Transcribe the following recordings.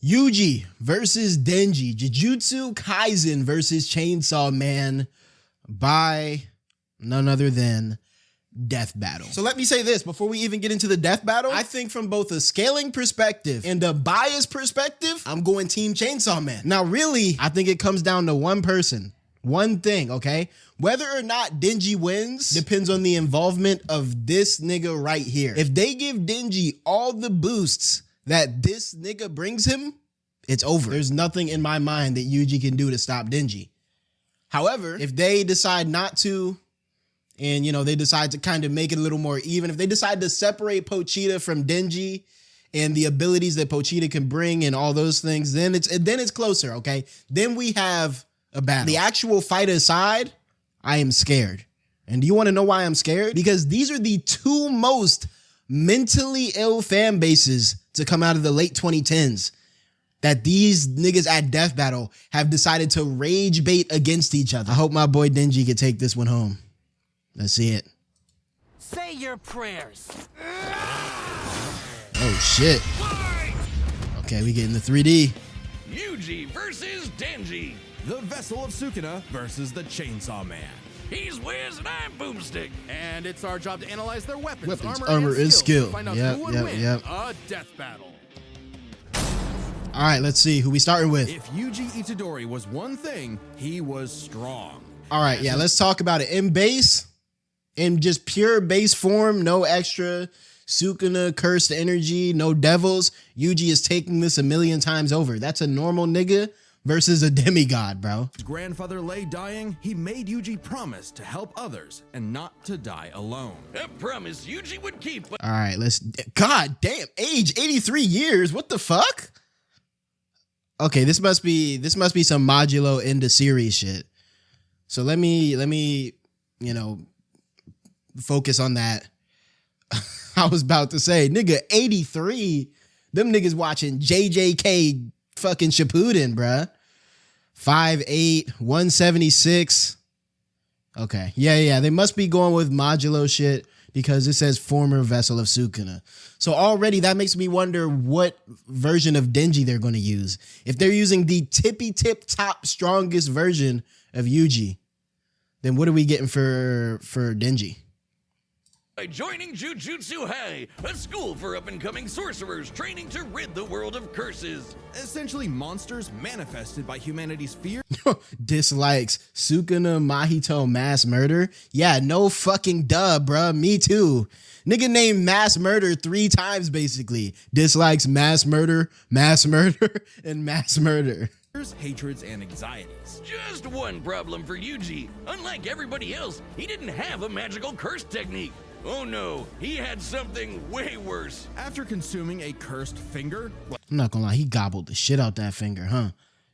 Yuji versus Denji, Jujutsu Kaisen versus Chainsaw Man by none other than Death Battle. So let me say this before we even get into the Death Battle. I think from both a scaling perspective and a bias perspective, I'm going Team Chainsaw Man. Now, really, I think it comes down to one person, one thing, okay? Whether or not Denji wins depends on the involvement of this nigga right here. If they give Denji all the boosts that this nigga brings him, it's over. There's nothing in my mind that Yuji can do to stop Denji. However, if they decide not to, and you know, they decide to kind of make it a little more even, if they decide to separate Pochita from Denji and the abilities that Pochita can bring and all those things, then it's closer, okay? Then we have a battle. The actual fight aside, I am scared. And do you want to know why I'm scared? Because these are the two most mentally ill fan bases to come out of the late 2010s that these niggas at Death Battle have decided to rage bait against each other. I hope my boy Denji can take this one home. Let's see it. Say your prayers. Oh shit. Okay, we getting the 3D. Yuji versus Denji. The Vessel of Sukuna versus the Chainsaw Man. He's Wiz and I'm Boomstick. And it's our job to analyze their weapons, armor, and skill. To find out who would win a death battle. All right, let's see who we starting with. If Yuji Itadori was one thing, he was strong. All right, yeah, let's talk about it. In base, in just pure base form, no extra Sukuna cursed energy, no devils. Yuji is taking this a million times over. That's a normal nigga versus a demigod, bro. His grandfather lay dying, he made Yuji promise to help others and not to die alone. A promise Yuji would keep. All right, let's, god damn, age 83 years, what the fuck? Okay, this must be some modulo into series shit. So let me, you know, focus on that. I was about to say, nigga, 83, them niggas watching JJK fucking Shippuden, bruh. 5'8", 176. Okay, yeah, they must be going with modulo shit because it says former Vessel of Sukuna. So already that makes me wonder what version of Denji they're going to use. If they're using the tippy tip top strongest version of Yuji, then what are we getting for Denji? By joining Jujutsu High, a school for up-and-coming sorcerers training to rid the world of curses. Essentially monsters manifested by humanity's fear. Dislikes Sukuna Mahito mass murder. Yeah, no fucking duh, bruh. Me too. Nigga named mass murder 3 times basically. Dislikes mass murder, and mass murder. Hatreds, and anxieties. Just one problem for Yuji. Unlike everybody else, he didn't have a magical curse technique. Oh no, he had something way worse. After consuming a cursed finger... I'm not gonna lie, he gobbled the shit out that finger, huh?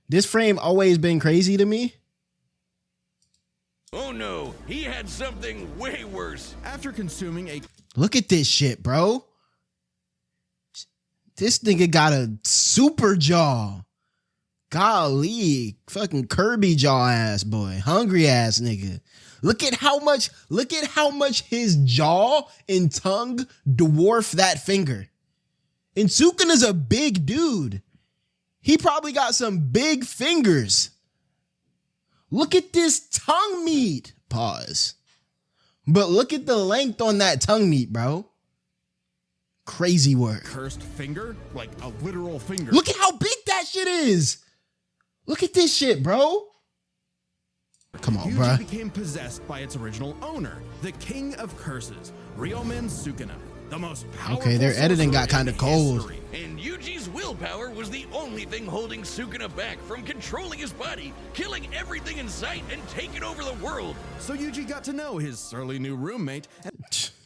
This frame always been crazy to me. Oh no, he had something way worse. After consuming a... Look at this shit, bro. This nigga got a super jaw. Golly, fucking Kirby jaw ass boy, hungry ass nigga. Look at how much his jaw and tongue dwarf that finger. And Sukuna's a big dude. He probably got some big fingers. Look at this tongue meat. Pause. But look at the length on that tongue meat, bro. Crazy work. Cursed finger? Like a literal finger. Look at how big that shit is. Look at this shit, bro. Come on, bro. Yuji became possessed by its original owner, the King of Curses, Ryomen Sukuna, the most powerful. Okay, their editing got kind of cold. History. And Yuji's willpower was the only thing holding Sukuna back from controlling his body, killing everything in sight, and taking over the world. So Yuji got to know his surly new roommate.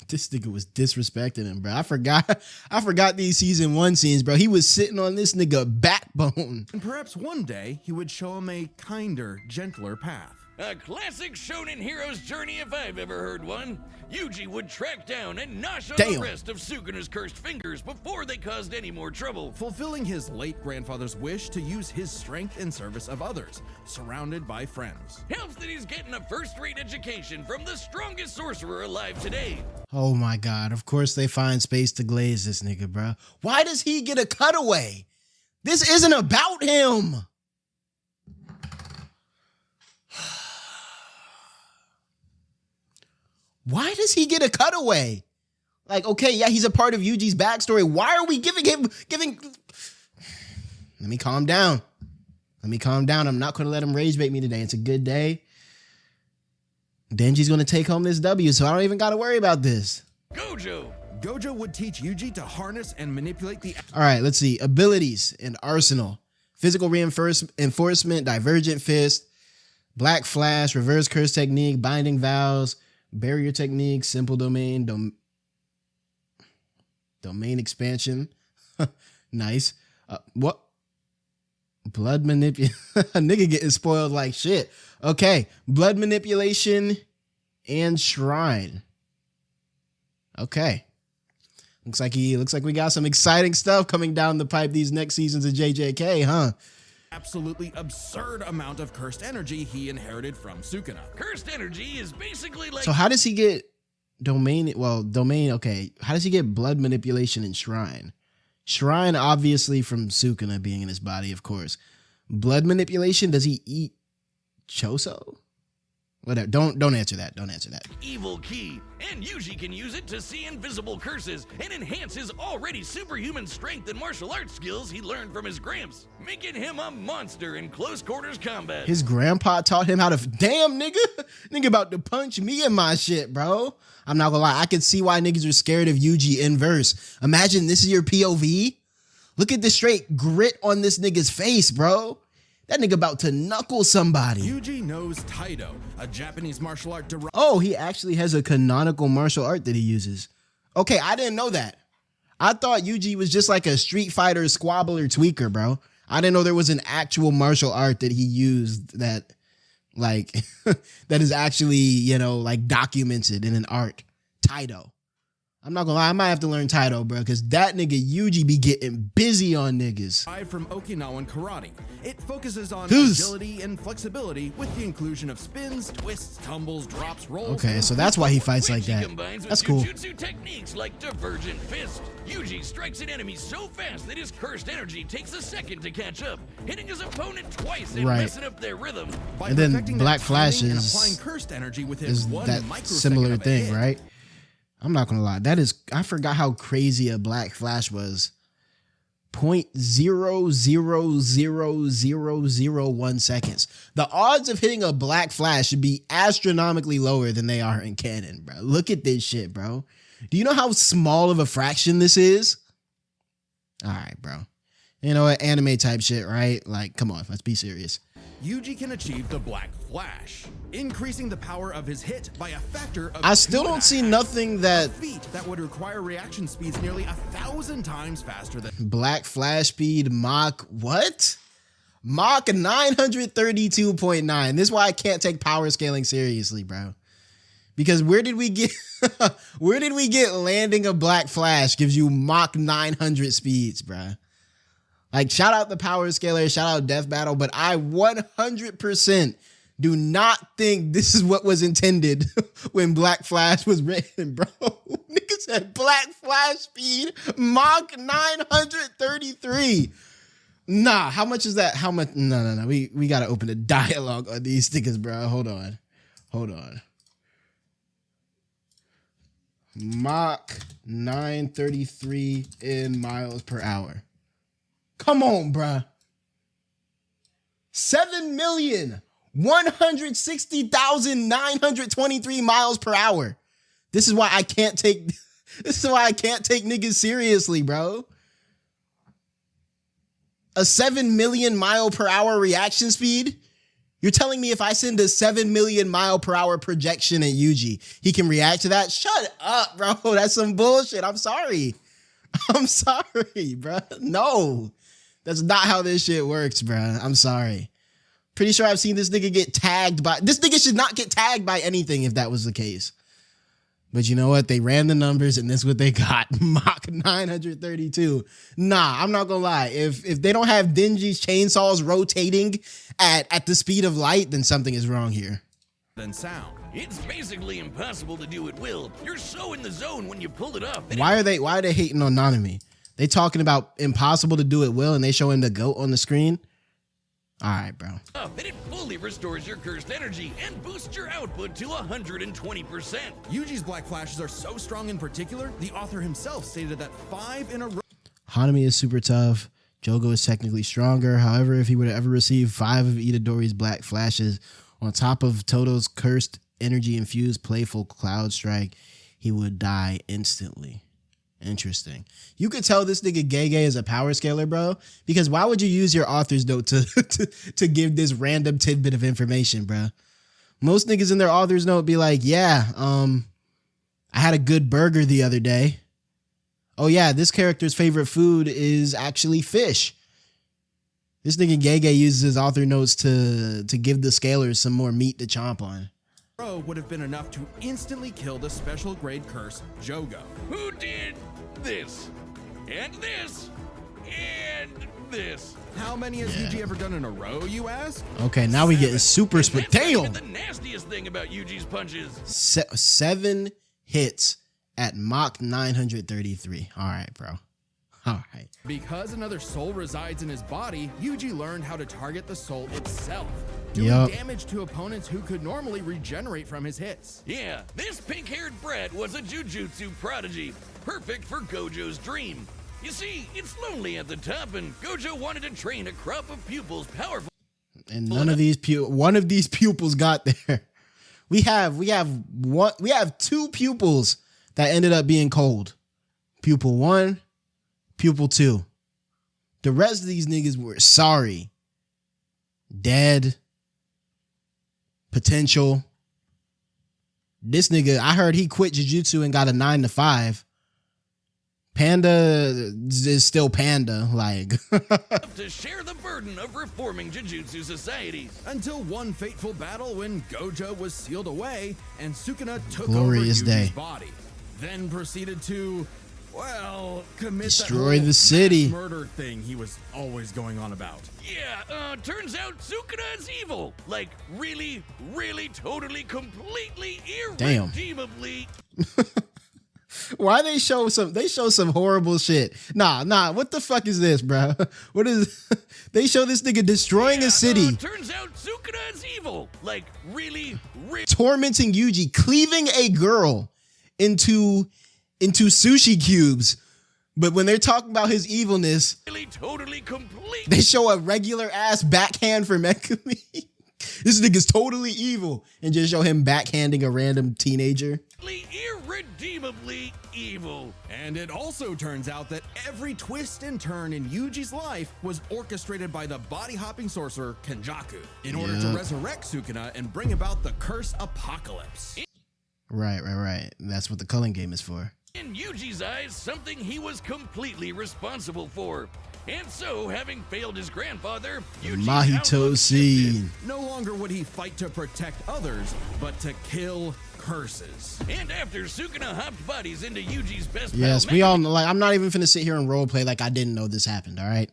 This nigga was disrespecting him, bro. I forgot these season 1 scenes, bro. He was sitting on this nigga backbone. And perhaps one day he would show him a kinder, gentler path. A classic shonen hero's journey if I've ever heard one. Yuji would track down and nosh on the rest of Sukuna's cursed fingers before they caused any more trouble. Fulfilling his late grandfather's wish to use his strength in service of others, surrounded by friends. Helps that he's getting a first-rate education from the strongest sorcerer alive today. Oh my god, of course they find space to glaze this nigga, bro. Why does he get a cutaway? This isn't about him. Why does he get a cutaway? Like, okay, yeah, he's a part of Yuji's backstory. Why are we giving? Let me calm down. Let me calm down. I'm not going to let him rage bait me today. It's a good day. Denji's going to take home this W, so I don't even got to worry about this. Gojo would teach Yuji to harness and manipulate the... All right, let's see. Abilities and arsenal. Physical enforcement, divergent fist, black flash, reverse curse technique, binding vows, barrier technique, simple domain, domain expansion. Nice. What? Blood manipulation. Nigga getting spoiled like shit. Okay. Blood manipulation and shrine. Okay. Looks like we got some exciting stuff coming down the pipe these next seasons of JJK, huh? Absolutely absurd amount of cursed energy he inherited from Sukuna. Cursed energy is basically like... So how does he get domain? Well, domain, okay. How does he get blood manipulation and shrine? Shrine, obviously from Sukuna being in his body, of course. Blood manipulation, does he eat Choso? Whatever. Don't answer that. Don't answer that. Evil key, and Yuji can use it to see invisible curses and enhance his already superhuman strength and martial arts skills he learned from his gramps, making him a monster in close quarters combat. His grandpa taught him how to... Damn, nigga. Nigga about to punch me in my shit, bro. I'm not gonna lie. I can see why niggas are scared of Yuji in verse. Imagine this is your POV. Look at the straight grit on this nigga's face, bro. That nigga about to knuckle somebody. Yuji knows Taido, a Japanese martial art derived... Oh, he actually has a canonical martial art that he uses. Okay, I didn't know that. I thought Yuji was just like a Street Fighter squabbler tweaker, bro. I didn't know there was an actual martial art that he used that, like, that is actually, you know, like documented in an art. Taido. I'm not gonna lie, I might have to learn Taido, bro, because that nigga Yuji be getting busy on niggas. From Okinawan karate. It focuses on agility and flexibility with the inclusion of spins, twists, tumbles, drops, rolls. Okay, so that's why he fights like that. That's cool. Jujutsu techniques like divergent fist. Yuji strikes an enemy so fast that his cursed energy takes a second to catch up, hitting his opponent twice and messing up their rhythm. And then Black Flash is that similar thing, right? I'm not gonna lie. That is, I forgot how crazy a Black Flash was. 0.0000001 seconds. The odds of hitting a Black Flash should be astronomically lower than they are in canon, bro. Look at this shit, bro. Do you know how small of a fraction this is? All right, bro. You know what? Anime type shit, right? Like, come on, let's be serious. Yuji can achieve the Black Flash, increasing the power of his hit by a factor of... I still don't see nothing that... feat that would require reaction speeds nearly 1,000 times faster than... Black Flash speed Mach... What? Mach 932.9. This is why I can't take power scaling seriously, bro. Because where did we get... where did we get landing a Black Flash gives you Mach 900 speeds, bro? Like, shout out the power scaler, shout out Death Battle, but I 100% do not think this is what was intended when Black Flash was written, bro. Nigga said Black Flash speed, Mach 933. Nah, how much is that? How much? No. We got to open a dialogue on these stickers, bro. Hold on. Mach 933 in miles per hour. Come on, bruh. 7,160,923 miles per hour. This is why I can't take niggas seriously, bro. A 7 million mile per hour reaction speed? You're telling me if I send a 7 million mile per hour projection at Yuji, he can react to that? Shut up, bro. That's some bullshit. I'm sorry, bro. No. That's not how this shit works, bruh. I'm sorry. Pretty sure I've seen this nigga get tagged by... This nigga should not get tagged by anything if that was the case. But you know what? They ran the numbers and this is what they got. Mach 932. Nah, I'm not gonna lie. If they don't have Denji's chainsaws rotating at the speed of light, then something is wrong here. Than sound. It's basically impossible to do at will. You're so in the zone when you pull it off. Why are they hating on Nanami? They talking about impossible to do it well, and they showing the goat on the screen. All right, bro. And it fully restores your cursed energy and boosts your output to 120%. Yuji's black flashes are so strong in particular, the author himself stated that 5 in a row. Hanami is super tough. Jogo is technically stronger. However, if he were to ever receive 5 of Itadori's black flashes on top of Toto's cursed energy infused playful cloud strike, he would die instantly. Interesting. You could tell this nigga Gege is a power scaler, bro, because why would you use your author's note to give this random tidbit of information, bro? Most niggas in their author's note be like, yeah, I had a good burger the other day. Oh yeah, this character's favorite food is actually fish. This nigga Gege uses his author notes to give the scalers some more meat to chomp on. Would have been enough to instantly kill the special grade curse Jogo. Who did this? And this? And this? How many has Yuji ever done in a row, you ask? Okay, now we getting super split. Damn! The nastiest thing about Yuji's punches. 7 hits at Mach 933. All right, bro. All right. Because another soul resides in his body, Yuji learned how to target the soul itself, doing damage to opponents who could normally regenerate from his hits. Yeah, this pink-haired brat was a Jujutsu prodigy, perfect for Gojo's dream. You see, it's lonely at the top, and Gojo wanted to train a crop of pupils powerful. And none of these one of these pupils got there. We have 2 pupils that ended up being cold. Pupil 1, Pupil 2. The rest of these niggas were sorry. Dead. Potential. This nigga, I heard he quit Jujutsu and got a 9 to 5. Panda is still Panda, like. To share the burden of reforming Jujutsu societies. Until one fateful battle when Gojo was sealed away and Sukuna took Glorious over Yuji's day. body. Then proceeded to, well, commit Destroy that the city. mass murder thing he was always going on about. Yeah, turns out Sukuna is evil. Like, really, really, totally, completely, irredeemably. Why they show some horrible shit. Nah, what the fuck is this, bro? What is they show this nigga destroying a city. Turns out Sukuna is evil. Like, really, tormenting Yuji, cleaving a girl into sushi cubes. But when they're talking about his evilness, totally, completely, they show a regular ass backhand for Megumi. This nigga's totally evil, and just show him backhanding a random teenager. Irredeemably evil. And it also turns out that every twist and turn in Yuji's life was orchestrated by the body-hopping sorcerer Kenjaku in order to resurrect Sukuna and bring about the curse apocalypse. Right. That's what the culling game is for. In Yuji's eyes, something he was completely responsible for. And so, having failed his grandfather, Mahito scene. No longer would he fight to protect others, but to kill curses. And after Sukuna hopped bodies into Yuji's best yes, we all know. Like, I'm not even finna sit here and roleplay like I didn't know this happened. All right,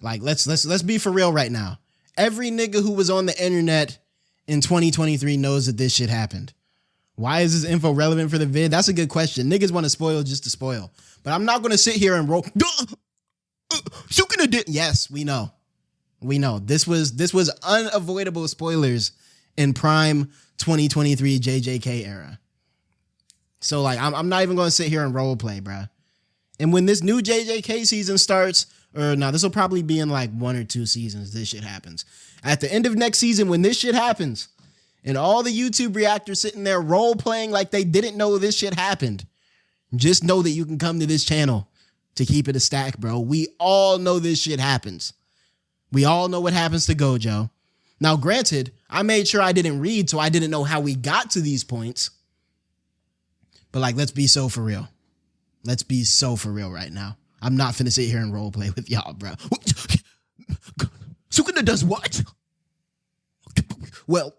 like let's be for real right now. Every nigga who was on the internet in 2023 knows that this shit happened. Why is this info relevant for the vid? That's a good question. Niggas want to spoil just to spoil, but I'm not gonna sit here and roll. Sukuna did. Yes, we know. This was unavoidable spoilers in prime 2023 JJK era. So like, I'm not even going to sit here and role play, bruh. And when this new JJK season starts, or no, this will probably be in like 1 or 2 seasons. This shit happens at the end of next season. When this shit happens, and all the YouTube reactors sitting there role playing like they didn't know this shit happened, just know that you can come to this channel to keep it a stack, bro. We all know this shit happens. We all know what happens to Gojo. Now, granted, I made sure I didn't read, so I didn't know how we got to these points. But like, let's be so for real. Let's be so for real right now. I'm not finna sit here and role play with y'all, bro. Sukuna does what? Well,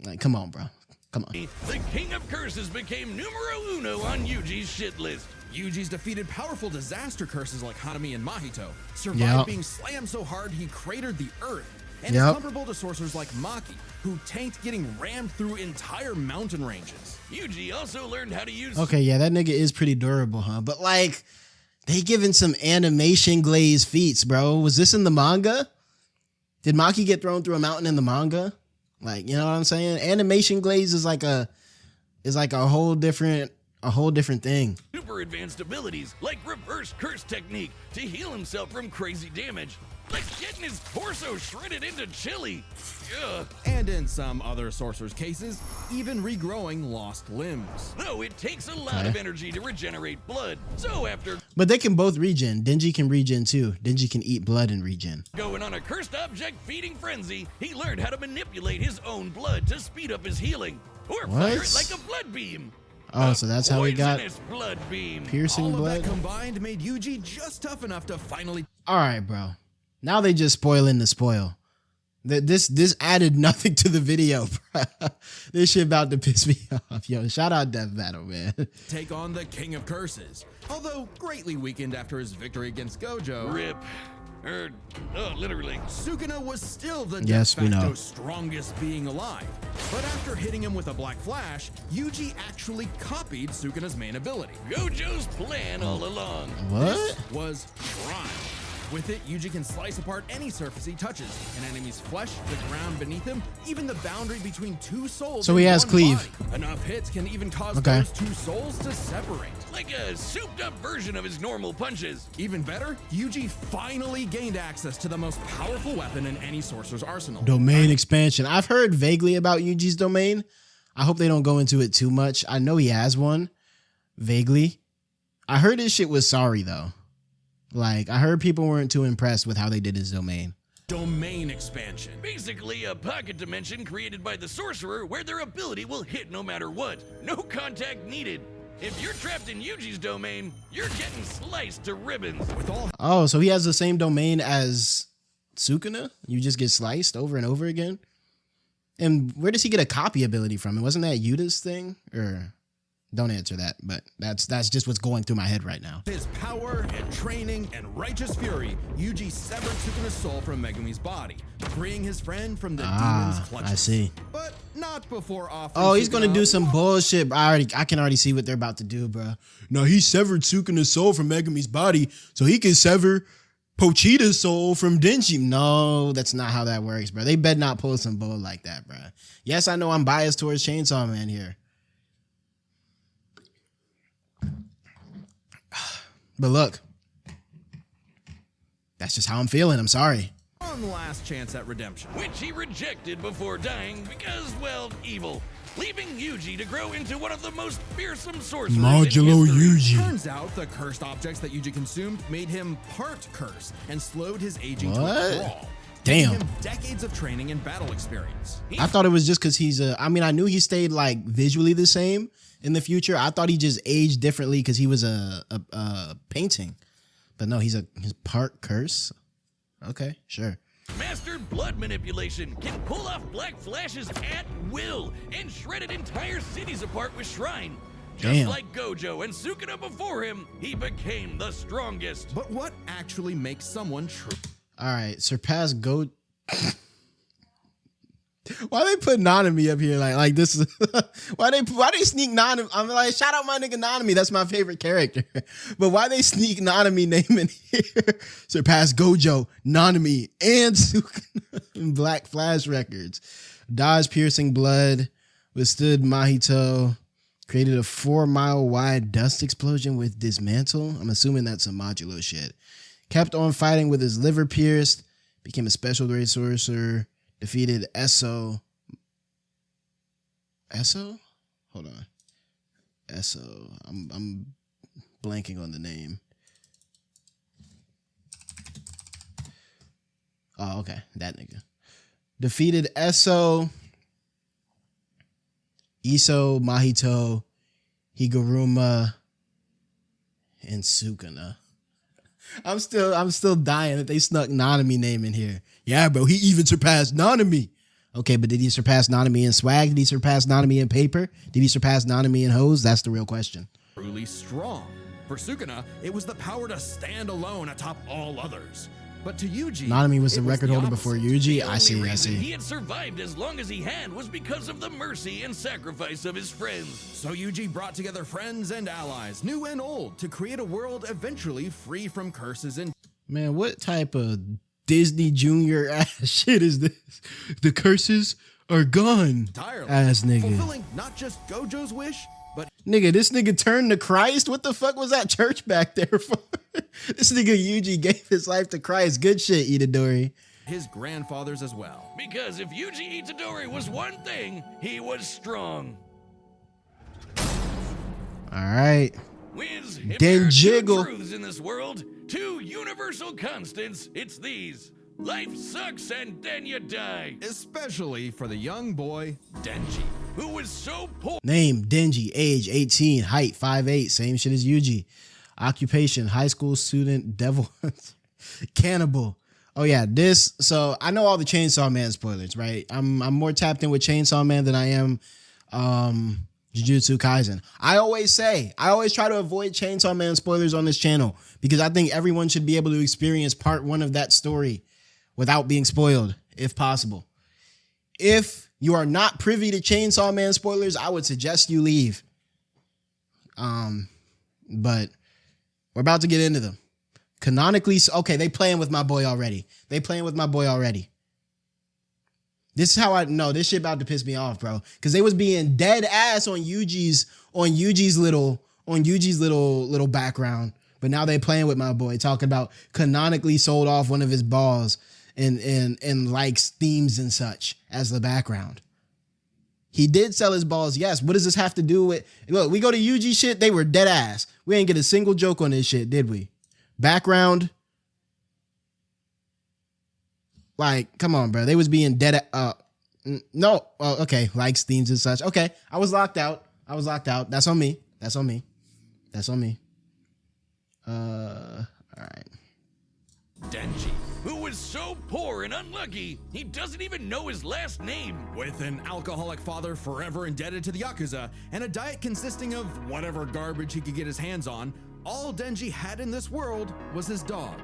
like, come on, bro. Come on. The king of curses became numero uno on Yuji's shit list. Yuji's defeated powerful disaster curses like Hanami and Mahito, survived being slammed so hard he cratered the earth, and is comparable to sorcerers like Maki, who tanked getting rammed through entire mountain ranges. Yuji also learned how to use... Okay, yeah, that nigga is pretty durable, huh? But like, They giving some animation glaze feats, bro. Was this in the manga? Did Maki get thrown through a mountain in the manga? Like, you know what I'm saying? Animation glaze is like a whole different thing. Super advanced abilities like reverse curse technique to heal himself from crazy damage. Like getting his torso shredded into chili. Ugh. And in some other sorcerer's cases, even regrowing lost limbs. Though it takes a lot of energy to regenerate blood. So after But they can both regen. Denji can regen too. Denji can eat blood and regen. going on a cursed object feeding frenzy, he learned how to manipulate his own blood to speed up his healing. Or fire it like a blood beam. Oh, so that's how he got blood beam. piercing All of blood? that combined made Yuji just tough enough to finally... All right, bro. Now they just spoiling the spoil. This added nothing to the video, bro. This shit about to piss me off. Yo, shout out Death Battle, man. take on the King of Curses. Although greatly weakened after his victory against Gojo, Rip. Literally. Sukuna was still the Yes, de we facto know. strongest being alive. But after hitting him with a Black Flash, Yuji actually copied Sukuna's main ability. Gojo's plan all along. What? Was Shrine. With it, Yuji can slice apart any surface he touches, an enemy's flesh, the ground beneath him, even the boundary between two souls. So he in has one cleave. body. Enough hits can even cause Okay. those two souls to separate. Like a souped up version of his normal punches. Even better, Yuji finally gained access to the most powerful weapon in any sorcerer's arsenal. Domain expansion. I've heard vaguely about Yuji's domain. I hope they don't go into it too much. I know he has one. Vaguely. I heard his shit was sorry though. Like, I heard people weren't too impressed with how they did his domain. Domain expansion. Basically a pocket dimension created by the sorcerer where their ability will hit no matter what. No contact needed. If you're trapped in Yuji's domain, you're getting sliced to ribbons. With all Oh, so he has the same domain as Sukuna? You just get sliced over and over again? And where does he get a copy ability from? And wasn't that Yuta's thing? Or don't answer that, but that's just what's going through my head right now. his power and training and righteous fury, Yuji severed Sukuna's soul from Megumi's body, freeing his friend from the demon's clutches. I see. But not before offering. Oh, he's gonna Sukuna do some bullshit. I can already see what they're about to do, bro. No, he severed Sukuna's soul from Megumi's body, so he can sever Pochita's soul from Denji. No, that's not how that works, bro. They better not pull some bull like that, bro. Yes, I know I'm biased towards Chainsaw Man here. But look, that's just how I'm feeling. I'm sorry. one last chance at redemption. Which he rejected before dying because, well, evil. Leaving Yuji to grow into one of the most fearsome sorcerers Modulo in history. Yuji. Turns out the cursed objects that Yuji consumed made him part curse and slowed his aging to What? a crawl. Damn. Giving him decades of training and battle experience. I thought it was just because he's I mean, I knew he stayed like visually the same in the future. I thought he just aged differently because he was a painting. But no, he's part curse. Okay, sure. Mastered blood manipulation, can pull off black flashes at will and shredded entire cities apart with Shrine. Just Damn. like Gojo and Sukuna before him, he became the strongest. But what actually makes someone true? All right, surpass Go. Why they put Nanami up here like this? Is why they sneak Nanami? I'm like, shout out my nigga Nanami. That's my favorite character. But why they sneak Nanami name in here? Surpass Gojo, Nanami, and Sukuna in Black Flash records. Dodge piercing blood, withstood Mahito, created a 4-mile wide dust explosion with dismantle. I'm assuming that's some modulo shit. Kept on fighting with his liver pierced, became a special grade sorcerer. Defeated Esso. Esso? Hold on. Esso. I'm blanking on the name. Oh, okay. That nigga. Defeated Esso, Iso, Mahito, Higuruma, and Sukuna. I'm still dying that they snuck Nanami name in here. Yeah, bro, he even surpassed Nanami. Okay, but did he surpass Nanami in swag? Did he surpass Nanami in paper? Did he surpass Nanami in hose? That's the real question. Truly strong. For Sukuna, it was the power to stand alone atop all others. But to Yuji, Nanami was the it record the holder before opposite. Yuji. The I only see. reason he had survived as long as he had was because of the mercy and sacrifice of his friends. So Yuji brought together friends and allies, new and old, to create a world eventually free from curses and... Man, what type of Disney Junior ass shit is this? The curses are gone. entirely Ass nigga. fulfilling not just Gojo's wish, but Nigga, this nigga turned to Christ? What the fuck was that church back there for? This nigga Yuji gave his life to Christ. Good shit, Itadori. his grandfathers as well. Because if Yuji Itadori was one thing, he was strong. All right. Wiz, if Then there are two jiggle. truths in this world, two universal constants, it's these. Life sucks and then you die. Especially for the young boy, Denji. Who was so poor Name, Denji. Age, 18. Height, 5'8". Same shit as Yuji. Occupation, high school student, devil. Cannibal. Oh yeah, this. So I know all the Chainsaw Man spoilers, right? I'm more tapped in with Chainsaw Man than I am Jujutsu Kaisen. I always try to avoid Chainsaw Man spoilers on this channel because I think everyone should be able to experience part 1 of that story without being spoiled, if possible. If you are not privy to Chainsaw Man spoilers, I would suggest you leave. But we're about to get into them. Canonically, okay, they playing with my boy already. This is how I know this shit about to piss me off, bro. Because they was being dead ass on Yuji's little background, but now they playing with my boy, talking about canonically sold off one of his balls and likes themes and such as the background. He did sell his balls, yes. What does this have to do with? Look, we go to Yuji shit. They were dead ass. We ain't get a single joke on this shit, did we? Background. Like, come on, bro. They was being dead. No. Okay. Likes, themes, and such. Okay. I was locked out. That's on me. All right. Denji, who was so poor and unlucky, he doesn't even know his last name. With an alcoholic father forever indebted to the Yakuza and a diet consisting of whatever garbage he could get his hands on, all Denji had in this world was his dog,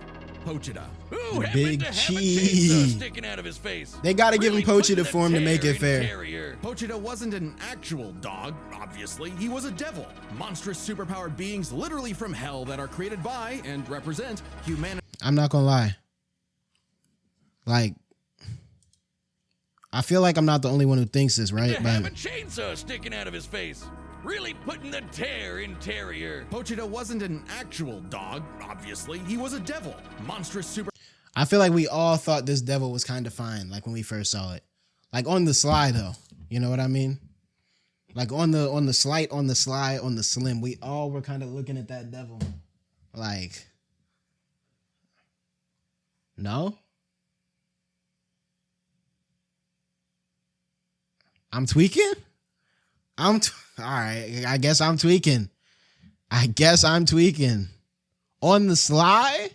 Pochita. Who happened big to have a cheese. chainsaw sticking out of his face. They gotta give him putting Pochita the for him to make tear it in fair. Terrier. Pochita wasn't an actual dog, obviously. He was a devil. Monstrous superpowered beings literally from hell that are created by and represent humanity. I'm not gonna lie. Like, I feel like I'm not the only one who thinks this, right? To have a chainsaw sticking out of his face. Really putting the tear in Terrier. Pochita wasn't an actual dog, obviously. He was a devil. Monstrous super. I feel like we all thought this devil was kind of fine, like when we first saw it. Like on the sly though. You know what I mean? Like on the slim, we all were kind of looking at that devil. Like, no? I'm tweaking? All right, I guess I'm tweaking. On the sly?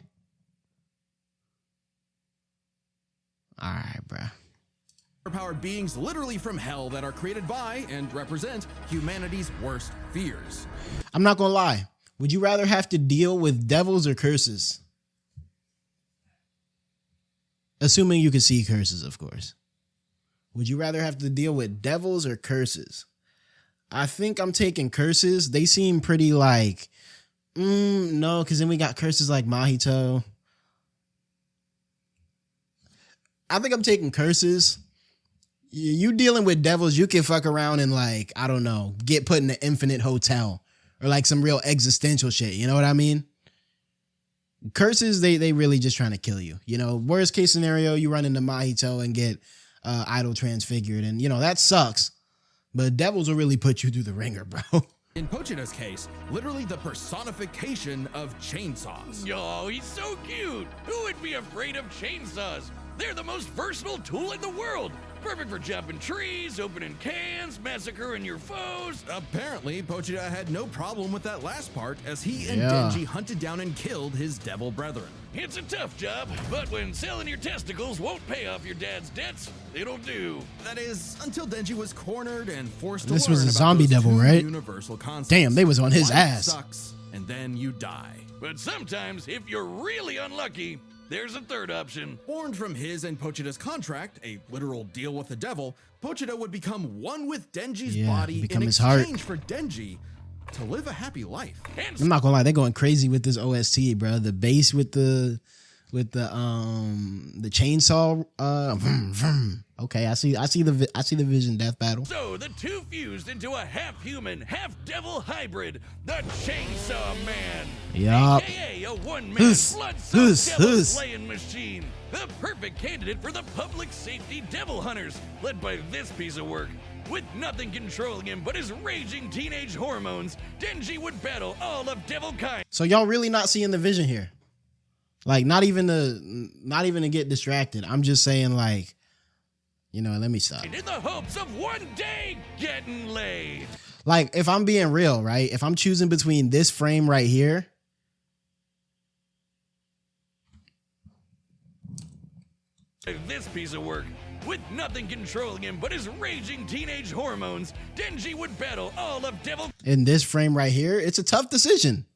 All right, bruh. Superpowered beings literally from hell that are created by and represent humanity's worst fears. I'm not gonna lie. Would you rather have to deal with devils or curses? Assuming you can see curses, of course. Would you rather have to deal with devils or curses? I think I'm taking curses. They seem pretty like, no, because then we got curses like Mahito. I think I'm taking curses. You dealing with devils, you can fuck around and like, I don't know, get put in an infinite hotel or like some real existential shit. You know what I mean? Curses, they really just trying to kill you. You know, worst case scenario, you run into Mahito and get idol transfigured, and you know that sucks, but devils will really put you through the ringer, bro. In Pochita's case, literally the personification of chainsaws. Oh, he's so cute. Who would be afraid of chainsaws? They're the most versatile tool in the world. Perfect for chopping trees, opening cans, massacring your foes. Apparently, Pochita had no problem with that last part as he and Yeah. Denji hunted down and killed his devil brethren. It's a tough job, but when selling your testicles won't pay off your dad's debts, it'll do. That is, until Denji was cornered and forced to This learn was a about zombie those devil, two right? universal concepts. Damn, they was on his Life ass. sucks, and then you die. But sometimes, if you're really unlucky, there's a third option. Born from his and Pochida's contract, a literal deal with the devil, Pochida would become one with Denji's body in exchange for Denji to live a happy life. I'm not gonna lie, they're going crazy with this OST, bro. The bass with the chainsaw. Vroom, vroom. Okay, I see the vision death battle. So the two fused into a half-human, half-devil hybrid, the Chainsaw Man. Yup. AKA a one-man blood-soaked devil slaying machine. The perfect candidate for the public safety devil hunters, led by this piece of work. With nothing controlling him but his raging teenage hormones, Denji would battle all of devil kind. So y'all really not seeing the vision here? Like, not even to get distracted. I'm just saying, like, you know, let me stop. In the hopes of one day getting laid. Like, if I'm being real, right? If I'm choosing between this frame right here, this piece of work. With nothing controlling him but his raging teenage hormones, Denji would battle all of devil. In this frame right here, it's a tough decision.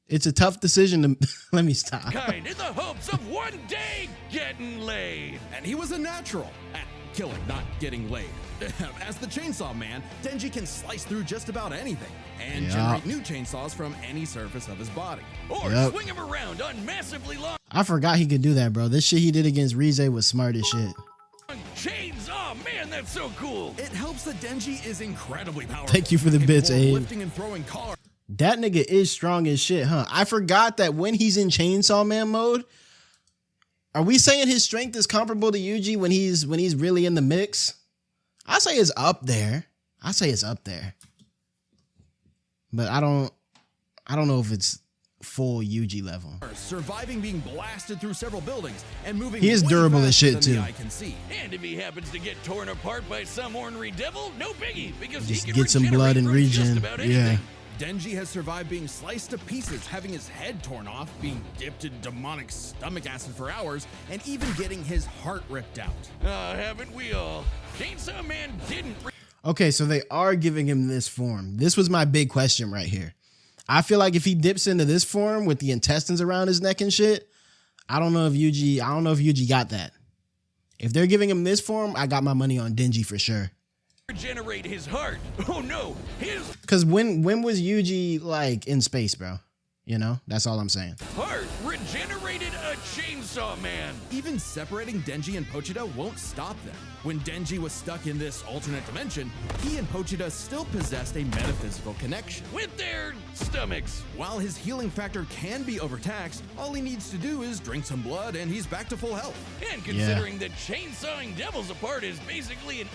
It's a tough decision to let me stop. Kind in the hopes of one day getting laid. And he was a natural at killing, not getting laid. As the Chainsaw Man, Denji can slice through just about anything and generate new chainsaws from any surface of his body. Or swing him around on massively long. I forgot he could do that, bro. This shit he did against Rize was smart as shit. Chains, oh man, that's so cool. It helps that Denji is incredibly powerful. Thank you for the bits, Abe. Lifting and throwing cars. That nigga is strong as shit, huh? I forgot that when he's in Chainsaw Man mode, are we saying his strength is comparable to Yuji when he's really in the mix? I say it's up there. But I don't know if it's full Yuji level. Surviving being blasted through several buildings and moving. He is durable as shit too. And if he happens to get torn apart by some ornery devil, no biggie, because just he can get some blood and regen. Yeah. Denji has survived being sliced to pieces, having his head torn off, being dipped in demonic stomach acid for hours, and even getting his heart ripped out. Haven't we all? Chainsaw Man didn't. Okay, so they are giving him this form. This was my big question right here. I feel like if he dips into this form with the intestines around his neck and shit, I don't know if Yuji got that. If they're giving him this form, I got my money on Denji for sure. Regenerate his heart. Oh no, his Cause when was Yuji like in space, bro? You know, that's all I'm saying. heart regenerated a Chainsaw Man. Even separating Denji and Pochida won't stop them. When Denji was stuck in this alternate dimension, he and Pochida still possessed a metaphysical connection. With their stomachs. While his healing factor can be overtaxed, all he needs to do is drink some blood and he's back to full health. And considering that chainsawing devils apart is basically an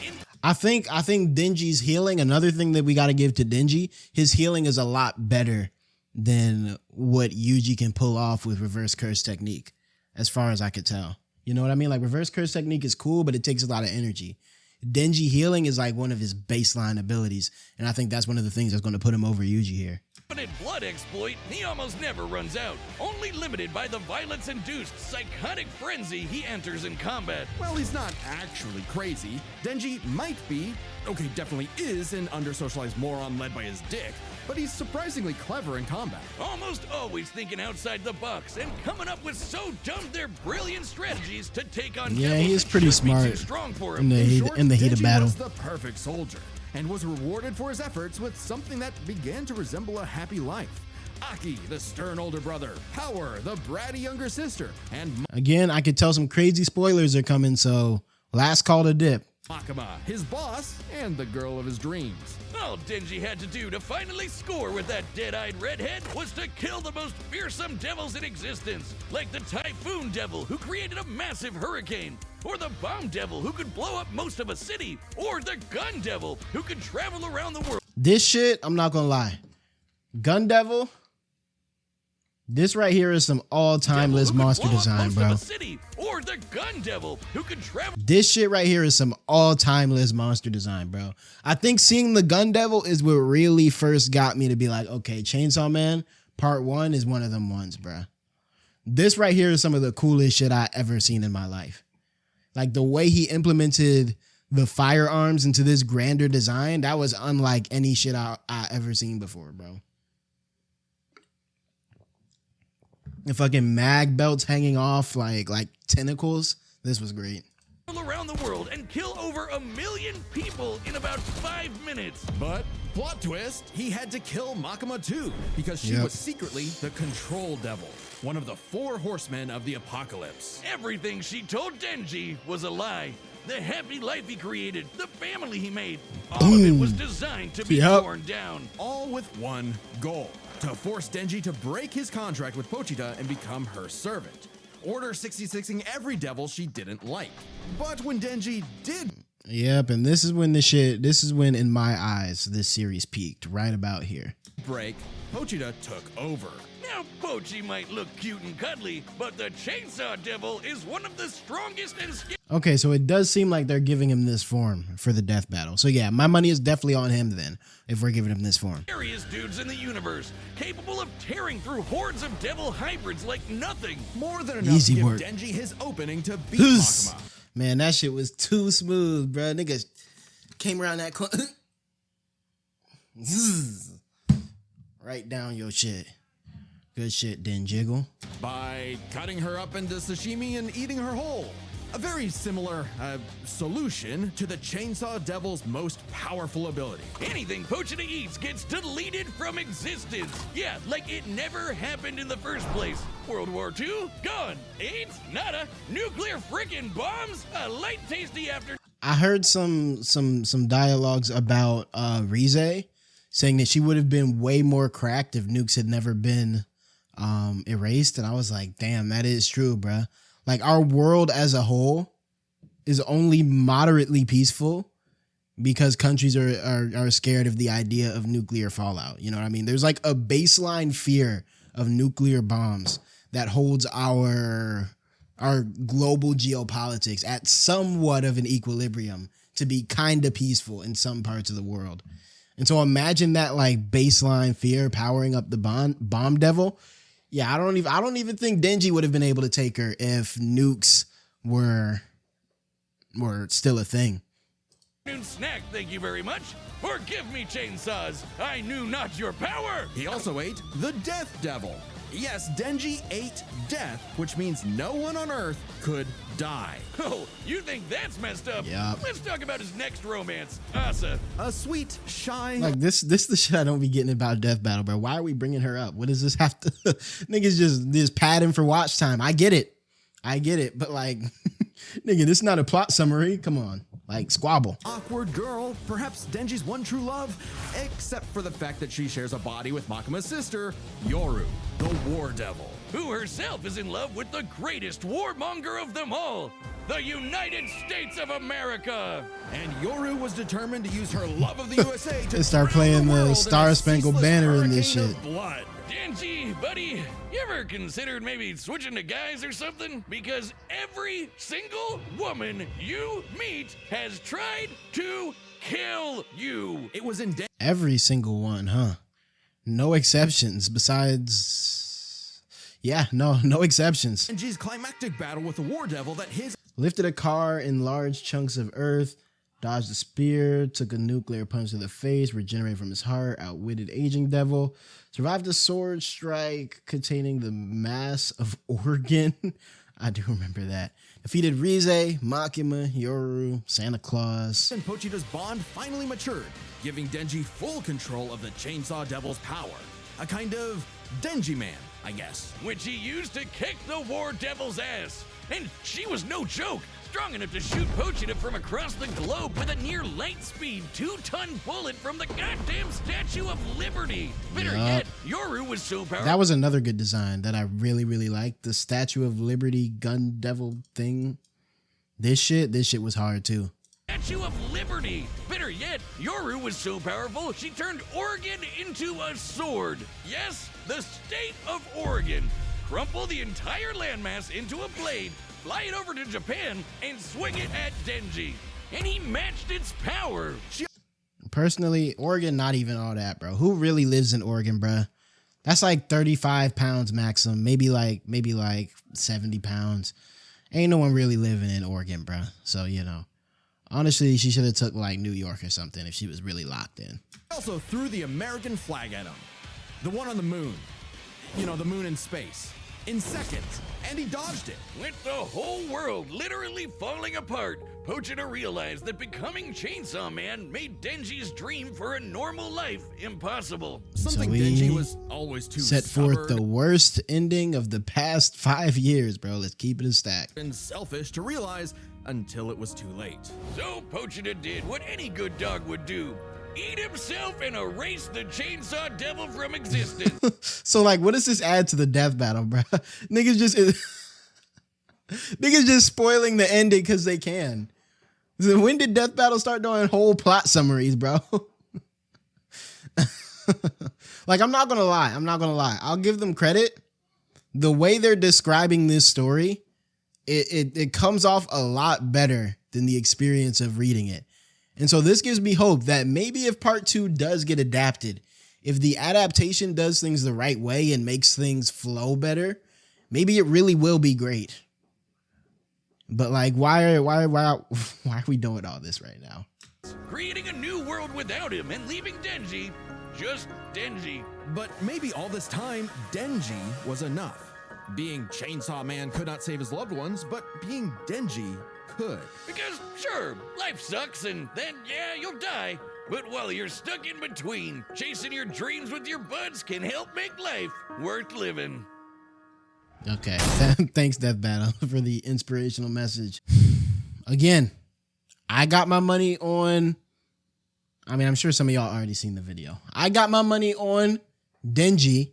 I think Denji's healing, another thing that we got to give to Denji, his healing is a lot better than what Yuji can pull off with reverse curse technique, as far as I could tell. You know what I mean? Like, reverse curse technique is cool, but it takes a lot of energy. Denji healing is like one of his baseline abilities, and I think that's one of the things that's going to put him over Yuji here. infinite blood exploit, he almost never runs out, only limited by the violence-induced psychotic frenzy he enters in combat. Well, he's not actually crazy. Denji might be, okay, definitely is an under-socialized moron led by his dick, but he's surprisingly clever in combat. Almost always thinking outside the box and coming up with so dumb they're brilliant strategies to take on devils he is that pretty should be smart too strong for in him. the heat of Denji battle. was the perfect soldier and was rewarded for his efforts with something that began to resemble a happy life. Aki, the stern older brother, Power, the bratty younger sister, and Again, I could tell some crazy spoilers are coming, so last call to dip. Makima, his boss, and the girl of his dreams. All Denji had to do to finally score with that dead-eyed redhead was to kill the most fearsome devils in existence, like the Typhoon Devil, who created a massive hurricane, or the Bomb Devil, who could blow up most of a city, or the Gun Devil, who could travel around the world. This shit, I'm not gonna lie. Gun Devil, this right here is some all-time list monster design, bro. Or the Gun Devil, who could travel. This shit right here is some all-time list monster design, bro. I think seeing the Gun Devil is what really first got me to be like, okay, Chainsaw Man Part 1 is one of them ones, bro. This right here is some of the coolest shit I ever seen in my life. Like the way he implemented the firearms into this grander design, that was unlike any shit I ever seen before, bro. The fucking mag belts hanging off like tentacles. This was great. Around the world and kill over 1 million people in about 5 minutes. But plot twist, he had to kill Makima too because she was secretly the control devil, one of the 4 horsemen of the apocalypse. Everything she told Denji was a lie. The happy life he created, the family he made, all of it was designed to be torn down. All with one goal, to force Denji to break his contract with Pochita and become her servant. Order 66ing every devil she didn't like. But when Denji did... Yep, and this is when in my eyes, this series peaked, right about here. ...break, Pochita took over. Now, Pochi might look cute and cuddly, but the Chainsaw Devil is one of the strongest and Okay, so it does seem like they're giving him this form for the death battle. So yeah, my money is definitely on him then, if we're giving him this form. Scariest dudes in the universe, capable of tearing through hordes of devil hybrids like nothing. More than enough to give Denji his opening to beat Makima. Man, that shit was too smooth, bro. Niggas came around that corner. Right down your shit. Good shit, Denjiggle. By cutting her up into sashimi and eating her whole. A very similar solution to the Chainsaw Devil's most powerful ability. Anything Pochita eats gets deleted from existence. Yeah, like it never happened in the first place. World War II, gone. AIDS, nada. Nuclear frickin' bombs, a light tasty after. I heard some dialogues about Rize saying that she would have been way more cracked if nukes had never been erased, and I was like, damn, that is true, bruh. Like, our world as a whole is only moderately peaceful because countries are scared of the idea of nuclear fallout. You know what I mean? There's like a baseline fear of nuclear bombs that holds our global geopolitics at somewhat of an equilibrium to be kind of peaceful in some parts of the world. And so imagine that like baseline fear powering up the bomb devil. Yeah, I don't even think Denji would have been able to take her if nukes were still a thing. Snack, thank you very much. Forgive me, chainsaws. I knew not your power. He also ate the Death Devil. Yes, Denji ate death, which means no one on Earth could die. Oh, you think that's messed up? Yep. Let's talk about his next romance, Asa. A sweet, shy... Like, this is the shit I don't be getting about Death Battle, bro. Why are we bringing her up? What does this have to... Niggas just padding for watch time. I get it. But, like, nigga, this is not a plot summary. Come on. Like, squabble. Awkward girl, perhaps Denji's one true love, except for the fact that she shares a body with Makima's sister, Yoru, the War Devil. Who herself is in love with the greatest warmonger of them all, the United States of America. And Yoru was determined to use her love of the USA to start playing the Star Spangled Banner in this shit. Blood. Denji, buddy, you ever considered maybe switching to guys or something? Because every single woman you meet has tried to kill you. It was in every single one, huh? No exceptions besides... Yeah, no exceptions. Denji's climactic battle with the War Devil that his... Lifted a car in large chunks of earth, dodged a spear, took a nuclear punch to the face, regenerated from his heart, outwitted aging devil, survived a sword strike containing the mass of organ. I do remember that. Defeated Rize, Makima, Yoru, Santa Claus. And Pochita's bond finally matured, giving Denji full control of the Chainsaw Devil's power. A kind of Denji man, I guess. Which he used to kick the War Devil's ass. And she was no joke. Strong enough to shoot Pochita from across the globe with a near light speed 2-ton bullet from the goddamn Statue of Liberty. Better yet, Yoru was so powerful. That was another good design that I really, really liked. The Statue of Liberty gun devil thing. This shit was hard too. Statue of Liberty. Better yet, Yoru was so powerful, she turned Oregon into a sword. Yes, the state of Oregon. Crumple the entire landmass into a blade, fly it over to Japan, and swing it at Denji. And he matched its power. Personally, Oregon, not even all that, bro. Who really lives in Oregon, bro? That's like 35 pounds maximum, maybe like 70 pounds. Ain't no one really living in Oregon, bro. So, you know, honestly, she should have took like New York or something if she was really locked in. Also threw the American flag at him. The one on the moon. You know, the moon in space. in seconds, and he dodged it. With the whole world literally falling apart, Pochita realized that becoming Chainsaw Man made Denji's dream for a normal life impossible. Something So Denji was always too set forth the worst ending of the past 5 years, bro. Let's keep it a stack. and selfish to realize until it was too late. So Pochita did what any good dog would do. Eat himself and erase the Chainsaw Devil from existence. So like, what does this add to the death battle, bro? Niggas just spoiling the ending because they can. So when did death battle start doing whole plot summaries, bro? Like, I'm not gonna lie. I'll give them credit. The way they're describing this story, it comes off a lot better than the experience of reading it. And so this gives me hope that maybe if part 2 does get adapted, if the adaptation does things the right way and makes things flow better, maybe it really will be great. But like, why are we doing all this right now? Creating a new world without him and leaving Denji just Denji. But maybe all this time, Denji was enough. Being Chainsaw Man could not save his loved ones, but being Denji could. Because sure, life sucks and then yeah, you'll die. But while you're stuck in between, chasing your dreams with your buds can help make life worth living. Okay, thanks Death Battle for the inspirational message. Again, I got my money on, I mean, I'm sure some of y'all already seen the video. I got my money on Denji,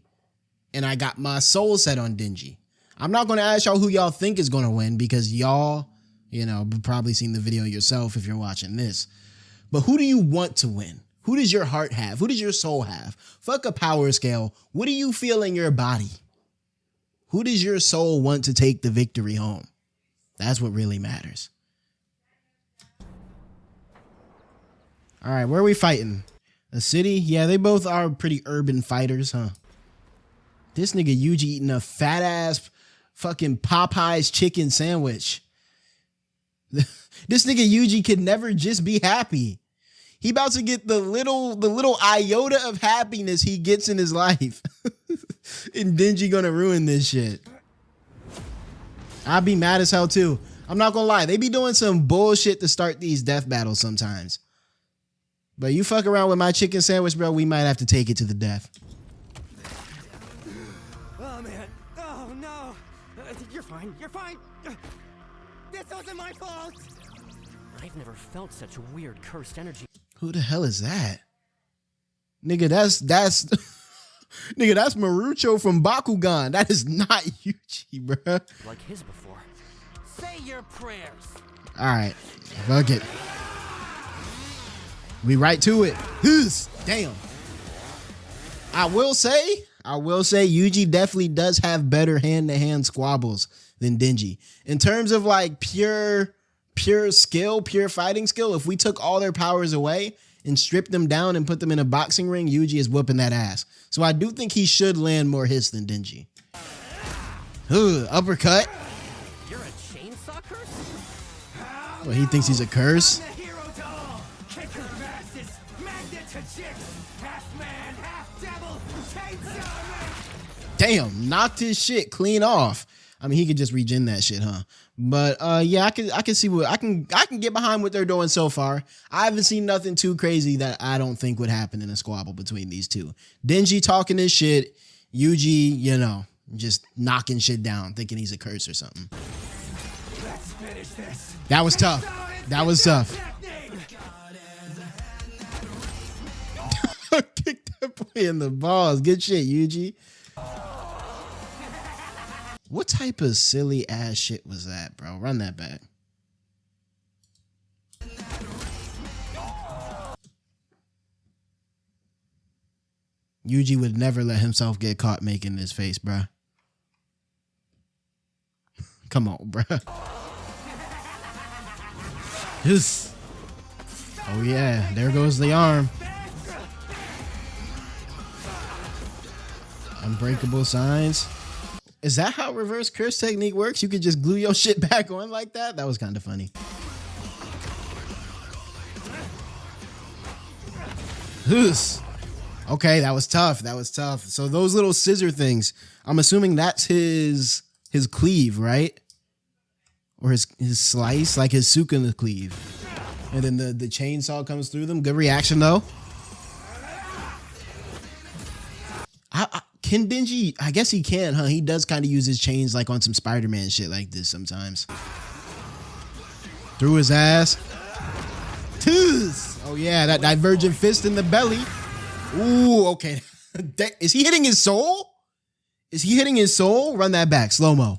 and I got my soul set on Denji. I'm not going to ask y'all who y'all think is going to win because y'all, you know, probably seen the video yourself if you're watching this. But who do you want to win? Who does your heart have? Who does your soul have? Fuck a power scale. What do you feel in your body? Who does your soul want to take the victory home? That's what really matters. All right, where are we fighting? A city? Yeah, they both are pretty urban fighters, huh? This nigga Yuji eating a fat ass fucking Popeye's chicken sandwich. This nigga Yuji could never just be happy. He about to get the little iota of happiness he gets in his life. And Denji gonna ruin this shit. I'd be mad as hell too. I'm not gonna lie. They be doing some bullshit to start these death battles sometimes. But you fuck around with my chicken sandwich, bro, we might have to take it to the death. Oh, man. Oh, no. You're fine. You're fine. This wasn't my fault. I've never felt such weird cursed energy. Who the hell is that? Nigga, that's nigga, that's Marucho from Bakugan. That is not Yuji, bro. Like his before. Say your prayers. All right, fuck it. We right to it. Damn. I will say Yuji definitely does have better hand-to-hand squabbles than Denji. In terms of like pure skill, pure fighting skill, if we took all their powers away and stripped them down and put them in a boxing ring, Yuji is whooping that ass. So I do think he should land more hits than Denji. Uppercut. You're a chainsaw curse? Well, he thinks he's a curse. Damn, knocked his shit clean off. I mean, he could just regen that shit, huh? But yeah, I can see what I can get behind what they're doing so far. I haven't seen nothing too crazy that I don't think would happen in a squabble between these two. Denji talking his shit, Yuji, you know, just knocking shit down, thinking he's a curse or something. Let's finish this. That was tough. That was tough. Kick that boy in the balls. Good shit, Yuji. What type of silly ass shit was that, bro? Run that back. Yuji would never let himself get caught making this face, bro. Come on, bro. Yes. Oh yeah, there goes the arm. Unbreakable signs. Is that how reverse curse technique works? You could just glue your shit back on like that? That was kind of funny. Okay, that was tough. That was tough. So those little scissor things, I'm assuming that's his cleave, right? Or his slice, like his Sukuna cleave. And then the chainsaw comes through them. Good reaction though. Can Denji, I guess he can, huh? He does kind of use his chains like on some Spider-Man shit like this sometimes. Through his ass. Oh yeah, that divergent fist in the belly. Ooh, okay. Is he hitting his soul? Is he hitting his soul? Run that back, slow-mo.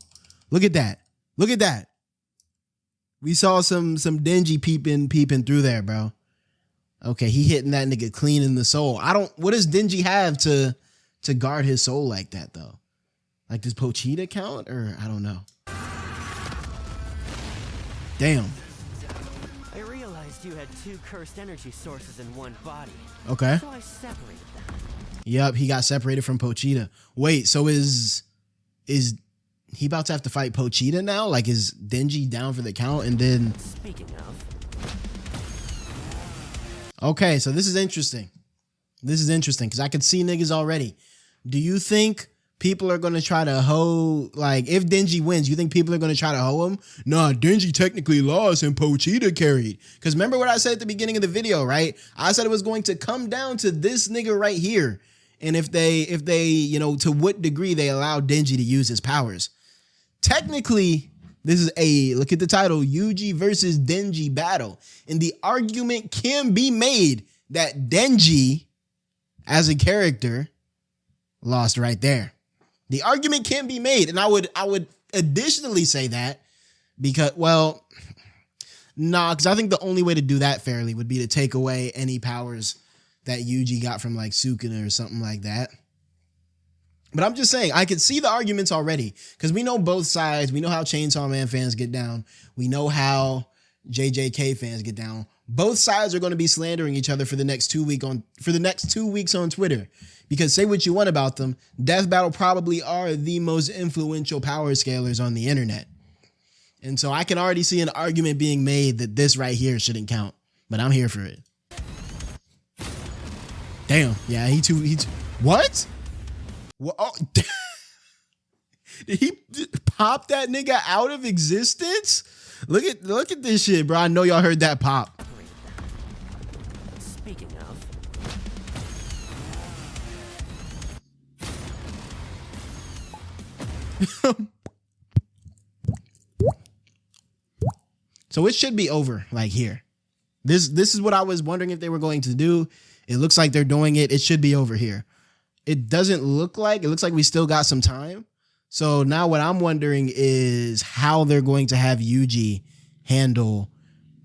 Look at that. Look at that. We saw some Denji peeping through there, bro. Okay, he hitting that nigga clean in the soul. What does Denji have to guard his soul like that though? Like does Pochita count or I don't know. Damn. I realized you had 2 cursed energy sources in one body. Okay. So I separated them. Yep, he got separated from Pochita. Wait, so is he about to have to fight Pochita now? Like is Denji down for the count and then... Speaking of... Okay, so this is interesting. This is interesting because I could see niggas already. Do you think people are going to try to hoe, like if Denji wins, you think people are going to try to hoe him? Nah, Denji technically lost and Pochita carried. Because remember what I said at the beginning of the video, right? I said it was going to come down to this nigga right here. And if they, you know, to what degree they allow Denji to use his powers. Technically, this is look at the title, Yuji versus Denji battle. And the argument can be made that Denji, as a character, lost right there. The argument can be made. And I would additionally say that because, well, nah, because I think the only way to do that fairly would be to take away any powers that Yuji got from like Sukuna or something like that. But I'm just saying, I could see the arguments already because we know both sides. We know how Chainsaw Man fans get down. We know how JJK fans get down. Both sides are going to be slandering each other for the next 2 weeks on Twitter. Because say what you want about them, Death Battle probably are the most influential power scalers on the internet. And so I can already see an argument being made that this right here shouldn't count. But I'm here for it. Damn. Yeah, he too. What? What? Oh, did he pop that nigga out of existence? Look at this shit, bro. I know y'all heard that pop. Speaking of... So it should be over like here. This is what I was wondering if they were going to do. It looks like they're doing it. It should be over here. It doesn't look like, it looks like we still got some time. So now what I'm wondering is how they're going to have Yuji handle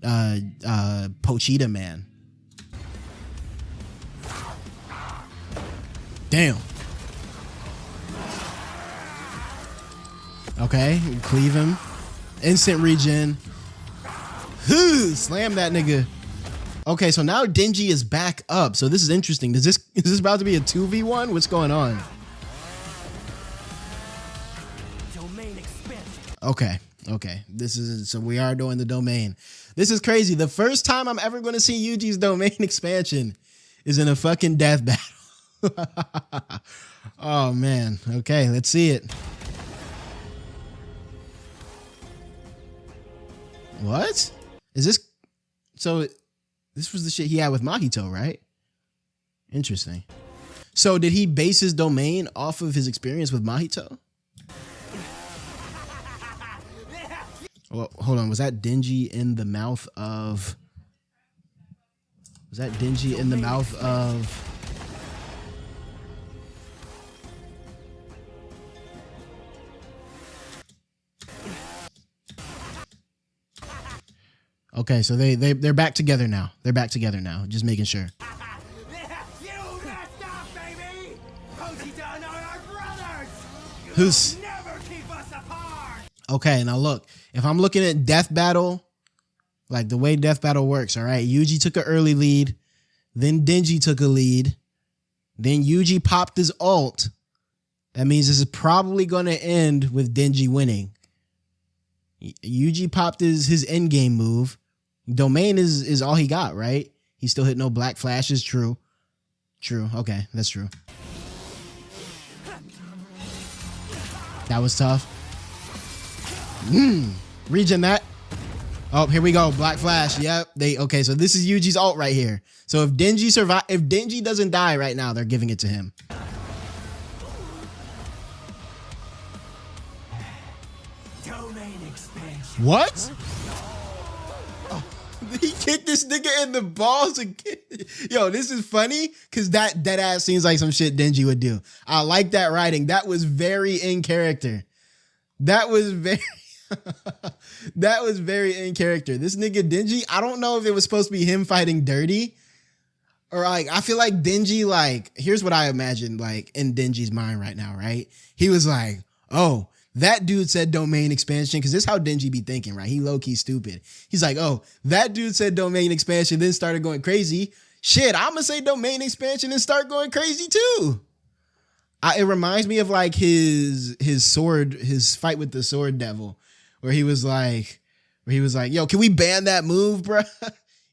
Pochita Man. Damn. Okay, cleave him. Instant regen. Slam that nigga. Okay, so now Denji is back up. So this is interesting. Is this about to be a 2v1? What's going on? Domain expansion. Okay. So we are doing the domain. This is crazy. The first time I'm ever going to see Yuji's domain expansion is in a fucking death battle. Oh man. Okay, let's see it. What? Is this? So this was the shit he had with Mahito, right? Interesting. So did he base his domain off of his experience with Mahito? Well, hold on. Was that Denji in the mouth of... Was that Denji in the mouth of... Okay, so they're back together now. They're back together now. Just making sure. You messed up, baby! Pochita and I are brothers! Who's... Never keep us apart! Okay, now look. If I'm looking at Death Battle, like the way Death Battle works, all right? Yuji took an early lead. Then Denji took a lead. Then Yuji popped his ult. That means this is probably going to end with Denji winning. Yuji popped his endgame move. Domain is all he got, right? He still hit no black flashes, true. True. Okay, that's true. That was tough. Regen that. Oh, here we go. Black Flash. Yep. Okay, so this is Yuji's ult right here. So if Denji doesn't die right now, they're giving it to him. Domain expansion. What? Oh, he kicked this nigga in the balls again. Yo, this is funny because that dead ass seems like some shit Denji would do. I like that writing. That was very in character. That was very that was very in character. This nigga Denji, I don't know if it was supposed to be him fighting dirty or like, I feel like Denji, like, here's what I imagine like in Denji's mind right now, right? He was like, oh, that dude said domain expansion, because this is how Denji be thinking, right? He low-key stupid. He's like, oh, that dude said domain expansion, then started going crazy. Shit, I'm gonna say domain expansion and start going crazy too. It reminds me of like his fight with the sword devil, where he was like, yo, can we ban that move, bro?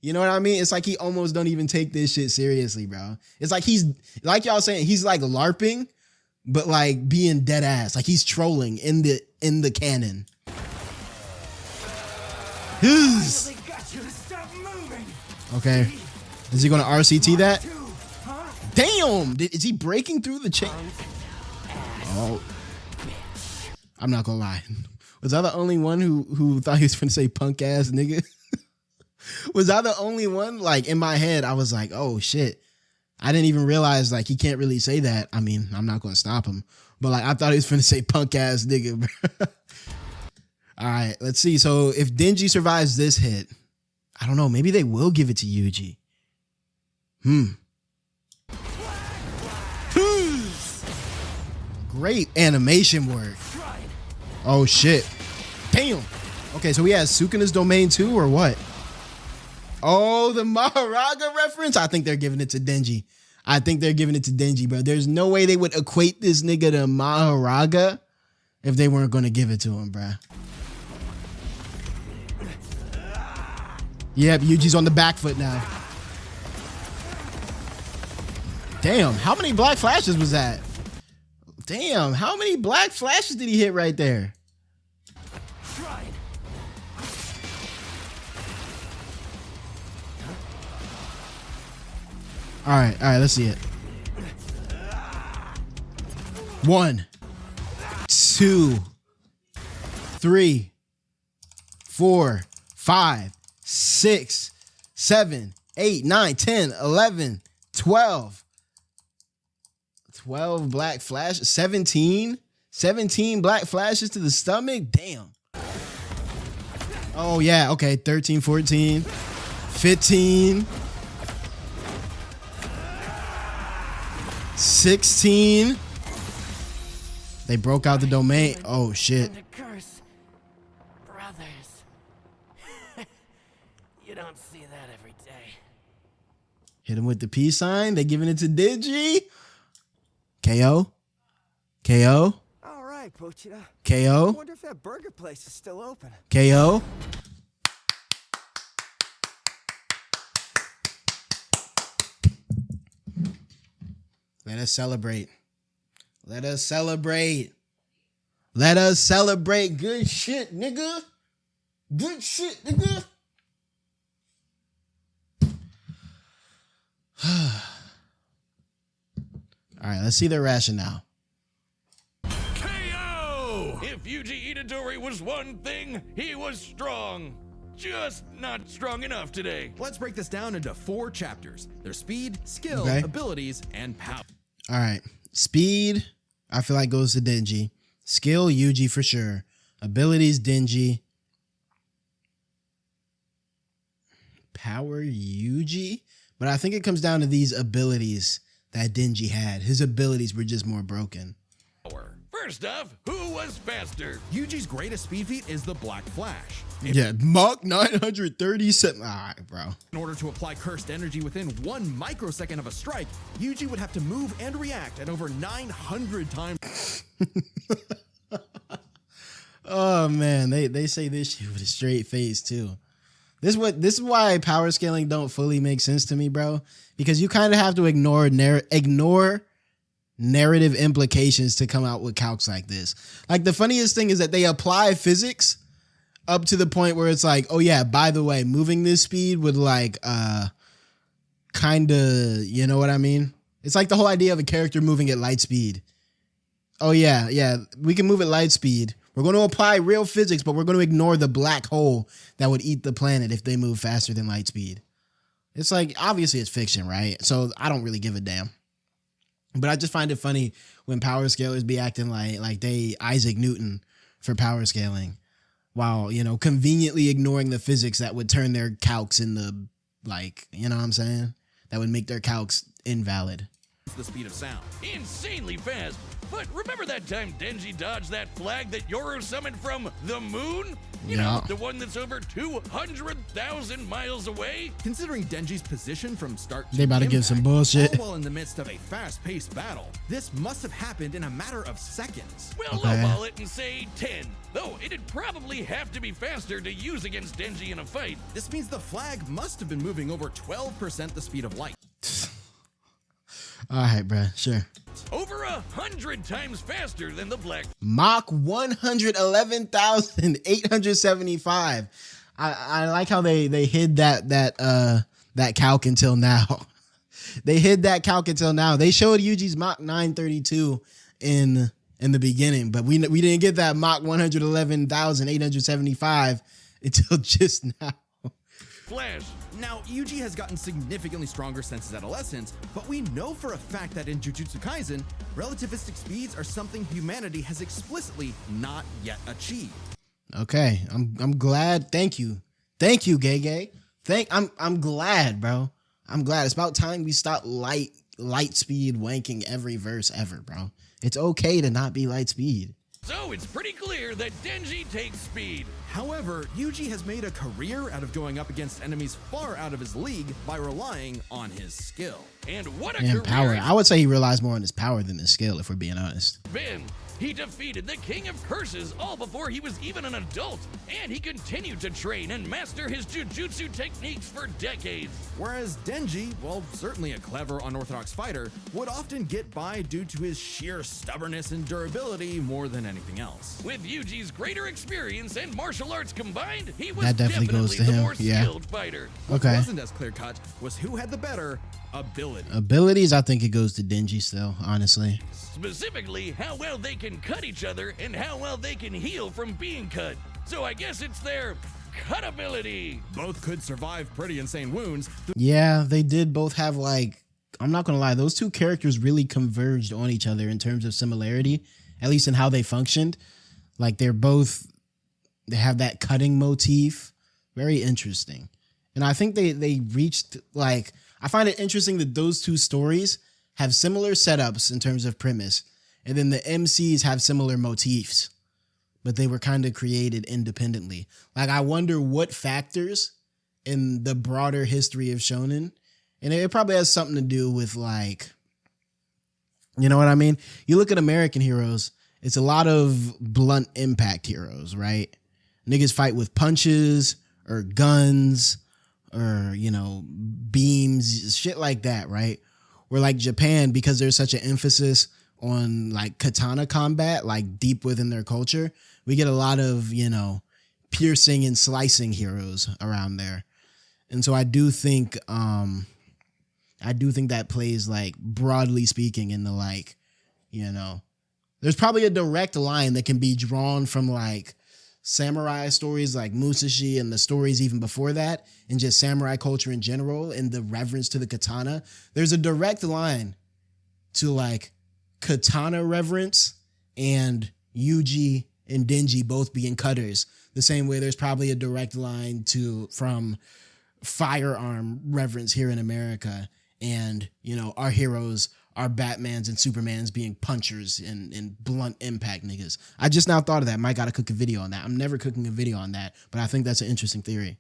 You know what I mean? It's like he almost don't even take this shit seriously, bro. It's like he's, like y'all saying, he's like LARPing, but like being dead ass. Like he's trolling in the canon. Okay. Is he gonna RCT that? Damn! Is he breaking through the chain? Oh. I'm not gonna lie. Was I the only one who thought he was gonna say punk ass nigga? Was I the only one? Like in my head, I was like, oh shit. I didn't even realize like he can't really say that. I mean, I'm not gonna stop him. But like I thought he was gonna say punk ass nigga, bro. All right, let's see. So if Denji survives this hit, I don't know, maybe they will give it to Yuji. Great animation work. Oh shit. Damn. Okay, so he has Sukuna's domain too, or what? Oh, the Maharaga reference? I think they're giving it to Denji. I think they're giving it to Denji, bro. There's no way they would equate this nigga to Maharaga if they weren't going to give it to him, bro. Yep, Yuji's on the back foot now. Damn, how many black flashes was that? Damn, how many black flashes did he hit right there? All right, let's see it. 1, 2, 3, 4, 5, 6, 7, 8, 9, 10, 11, 12. 12 black flashes, 17 black flashes to the stomach. Damn. Oh yeah, okay, 13, 14, 15, 16. They broke out the domain. Oh shit. Curse, brothers. You don't see that every day. Hit him with the peace sign. They giving it to Denji. KO. KO. All right, Pochita. KO. I wonder if that burger place is still open. KO. Let us celebrate. Let us celebrate. Let us celebrate. Good shit, nigga. Good shit, nigga. All right, let's see their rationale. KO! If Yuji Itadori was one thing, he was strong. Just not strong enough today. Let's break this down into 4 chapters. Their speed, skill, Okay. abilities, and power. All right. Speed, I feel like goes to Denji. Skill, Yuji for sure. Abilities, Denji. Power, Yuji. But I think it comes down to these abilities that Denji had. His abilities were just more broken. First off, who was faster? Yuji's greatest speed feat is the Black Flash. Yeah, Mach 937. All right, bro. In order to apply cursed energy within 1 microsecond of a strike, Yuji would have to move and react at over 900 times. Oh, man. They say this shit with a straight face, too. This is why power scaling don't fully make sense to me, bro. Because you kind of have to ignore narrative implications to come out with calcs like this. Like, the funniest thing is that they apply physics up to the point where it's like, oh yeah, by the way, moving this speed would like kind of, you know what I mean? It's like the whole idea of a character moving at light speed. Oh yeah, we can move at light speed. We're going to apply real physics, but we're going to ignore the black hole that would eat the planet if they move faster than light speed. It's like, obviously it's fiction, right? So I don't really give a damn. But I just find it funny when power scalers be acting like they Isaac Newton for power scaling, while, you know, conveniently ignoring the physics that would turn their calcs into, like, you know what I'm saying? That would make their calcs invalid. The speed of sound. Insanely fast. But remember that time Denji dodged that flag that Yoru summoned from the moon? You know, the one that's over 200,000 miles away? Considering Denji's position from start to they about to give some bullshit. All while in the midst of a fast-paced battle, this must have happened in a matter of seconds. Well, lowball it and say 10. Though it'd probably have to be faster to use against Denji in a fight. This means the flag must have been moving over 12% the speed of light. All right, bro, sure. Over 100 times faster than the black. Mach 111,875. I like how they hid that calc until now. They hid that calc until now. They showed Yuji's Mach 932 in the beginning, but we didn't get that Mach 111,875 until just now. Flash. Now, Yuji has gotten significantly stronger since his adolescence, but we know for a fact that in Jujutsu Kaisen, relativistic speeds are something humanity has explicitly not yet achieved. Okay, I'm glad. Thank you, Gay. I'm glad, bro. I'm glad. It's about time we stop light speed wanking every verse ever, bro. It's okay to not be light speed. So it's pretty clear that Denji takes speed. However, Yuji has made a career out of going up against enemies far out of his league by relying on his skill. And what a and career. Power. I would say he relies more on his power than his skill, if we're being honest. Ben, he defeated the King of Curses all before he was even an adult, and he continued to train and master his Jujutsu techniques for decades. Whereas Denji, while certainly a clever, unorthodox fighter, would often get by due to his sheer stubbornness and durability more than anything else. With Yuji's greater experience and martial arts combined, he was that definitely goes to the him. more skilled fighter. Okay. What wasn't as clear-cut was who had the better ability. Abilities, I think it goes to Denji still, honestly. Specifically, how well they can cut each other and how well they can heal from being cut. So I guess it's their cut ability. Both could survive pretty insane wounds. Yeah, they did both have, like, I'm not gonna lie, those two characters really converged on each other in terms of similarity, at least in how they functioned. Like, they have that cutting motif. Very interesting. And I think they reached, like, I find it interesting that those two stories have similar setups in terms of premise, and then the MCs have similar motifs, but they were kind of created independently. Like, I wonder what factors in the broader history of shonen, and it probably has something to do with, like, you know what I mean? You look at American heroes, it's a lot of blunt impact heroes, right? Niggas fight with punches or guns or, you know, beams, shit like that, right? Or like Japan, because there's such an emphasis on like katana combat, like deep within their culture, we get a lot of, you know, piercing and slicing heroes around there. And so I do think that plays, like, broadly speaking, in the, like, you know, there's probably a direct line that can be drawn from, like, samurai stories like Musashi and the stories even before that, and just samurai culture in general and the reverence to the katana. There's a direct line to, like, katana reverence and Yuji and Denji both being cutters, the same way there's probably a direct line from firearm reverence here in America, and, you know, our heroes, our Batmans and Supermans being punchers and blunt impact niggas. I just now thought of that. Might gotta cook a video on that. I'm never cooking a video on that, but I think that's an interesting theory.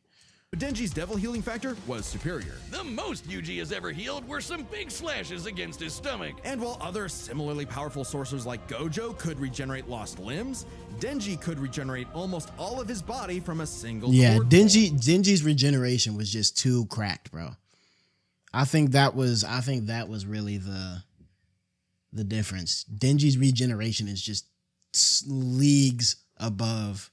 but Denji's devil healing factor was superior. The most Yuji has ever healed were some big slashes against his stomach. And while other similarly powerful sorcerers like Gojo could regenerate lost limbs, Denji could regenerate almost all of his body from a single sword pull. Denji's regeneration was just too cracked, bro. I think that was really the difference. Denji's regeneration is just leagues above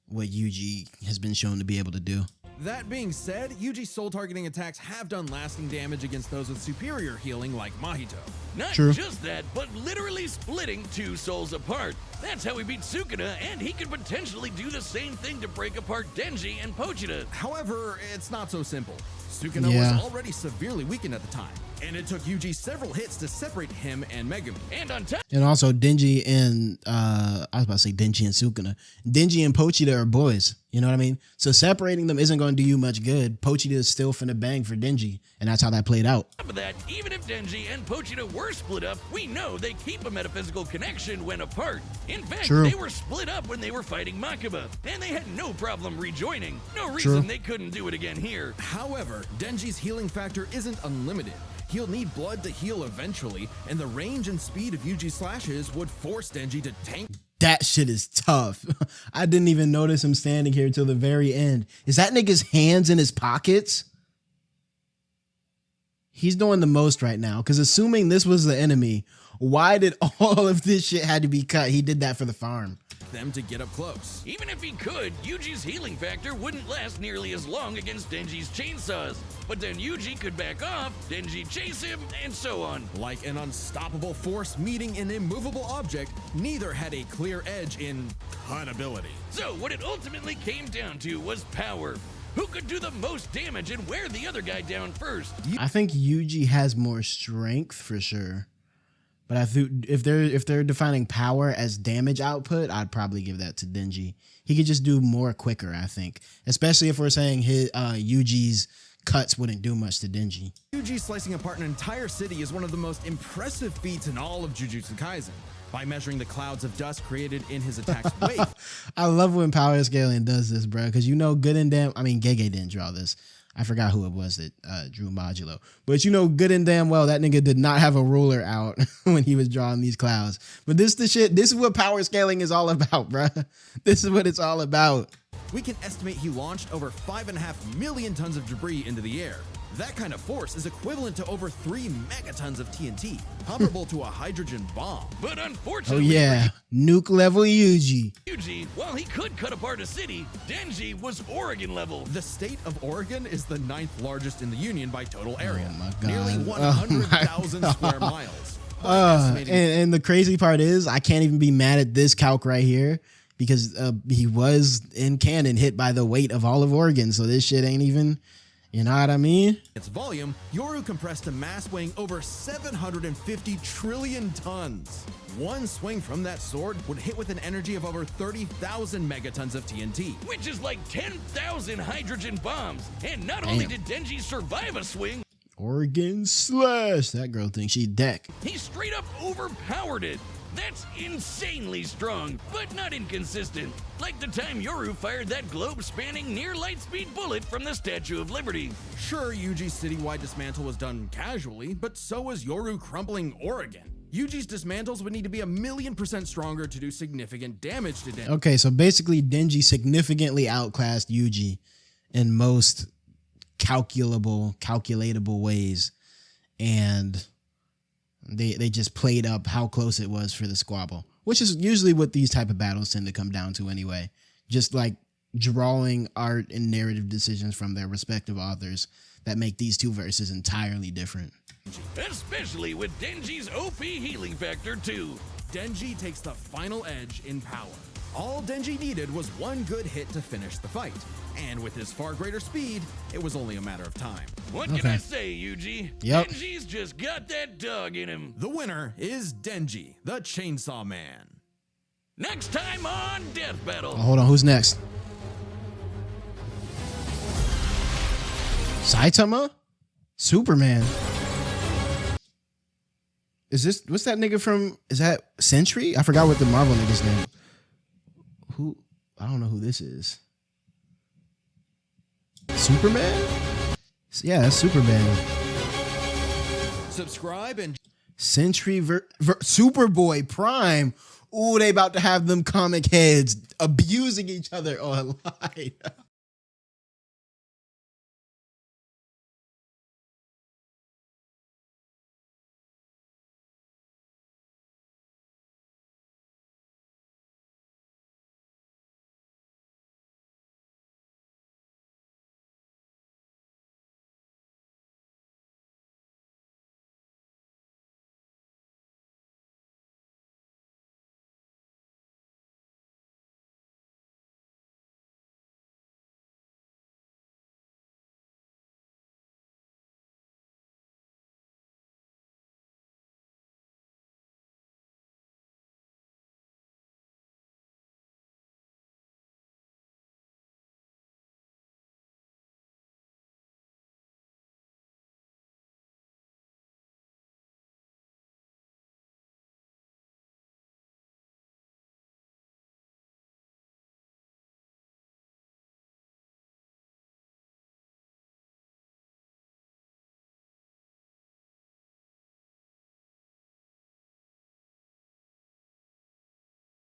what Yuji has been shown to be able to do. That being said, Yuji's soul targeting attacks have done lasting damage against those with superior healing like Mahito. Not True. just that, but literally splitting two souls apart. That's how he beat Sukuna, and he could potentially do the same thing to break apart Denji and Pochita. However, it's not so simple. Sukuna was already severely weakened at the time, and it took Yuji several hits to separate him and Megumi. And on top, And also Denji and I was about to say Denji and Sukuna. Denji and Pochita are boys. You know what I mean? So separating them isn't going to do you much good. Pochita is still finna bang for Denji, and that's how that played out. on top of that, even if Denji and Pochita were split up, we know they keep a metaphysical connection when apart. In fact, True. they were split up when they were fighting Makaba, and they had no problem rejoining. No reason they couldn't do it again here. However, Denji's healing factor isn't unlimited. He'll need blood to heal eventually, and the range and speed of Yuji's slashes would force Denji to tank. That shit is tough. I didn't even notice him standing here till the very end. Is that nigga's hands in his pockets? He's doing the most right now, because assuming this was the enemy, why did all of this shit had to be cut? He did that for the farm. Them to get up close. Even if he could, Yuji's healing factor wouldn't last nearly as long against Denji's chainsaws. But then Yuji could back off, Denji chase him, and so on. Like an unstoppable force meeting an immovable object, neither had a clear edge in cut ability. So what it ultimately came down to was power. Who could do the most damage and wear the other guy down first? I think Yuji has more strength for sure. But I think if they're defining power as damage output, I'd probably give that to Denji. He could just do more quicker, I think. Especially if we're saying his Yuji's cuts wouldn't do much to Denji. Yuji slicing apart an entire city is one of the most impressive feats in all of Jujutsu Kaisen. By measuring the clouds of dust created in his attack's wake. I love when power scaling does this, bro, because you know good and damn, I mean, Gege didn't draw this. I forgot who it was that drew Modulo. But you know good and damn well that nigga did not have a ruler out when he was drawing these clouds. But this is what power scaling is all about, bro. This is what it's all about. We can estimate he launched over 5.5 million tons of debris into the air. That kind of force is equivalent to over 3 megatons of TNT, comparable to a hydrogen bomb. But Oh unfortunately, yeah, nuke level Yuji. Yuji, while he could cut apart a city, Denji was Oregon level. The state of Oregon is the 9th largest in the Union by total area. Oh my God. Nearly 100,000 square miles. And the crazy part is I can't even be mad at this calc right here because he was in canon hit by the weight of all of Oregon. So this shit ain't even, you know what I mean? Its volume, Yoru compressed a mass weighing over 750 trillion tons. One swing from that sword would hit with an energy of over 30,000 megatons of TNT. Which is like 10,000 hydrogen bombs. And not only did Denji survive a swing, Oregon slash. That girl thinks she deck. he straight up overpowered it. That's insanely strong, but not inconsistent. Like the time Yoru fired that globe-spanning near-light-speed bullet from the Statue of Liberty. Sure, Yuji's citywide dismantle was done casually, but so was Yoru crumpling Oregon. Yuji's dismantles would need to be 1,000,000% stronger to do significant damage to Denji. Okay, so basically Denji significantly outclassed Yuji in most calculatable ways, and they just played up how close it was for the squabble, which is usually what these type of battles tend to come down to anyway. Just like drawing art and narrative decisions from their respective authors that make these two verses entirely different. Especially with Denji's OP healing factor too. Denji takes the final edge in power. All Denji needed was one good hit to finish the fight. And with his far greater speed, it was only a matter of time. What can I say, Yuji? Yep. Denji's just got that dog in him. The winner is Denji, the Chainsaw Man. Next time on Death Battle. Oh, hold on, who's next? Saitama? Superman. What's that nigga from, is that Sentry? I forgot what the Marvel nigga's name. I don't know who this is. Superman? Yeah, that's Superman. Subscribe and Sentry Superboy Prime. Ooh, they about to have them comic heads abusing each other online.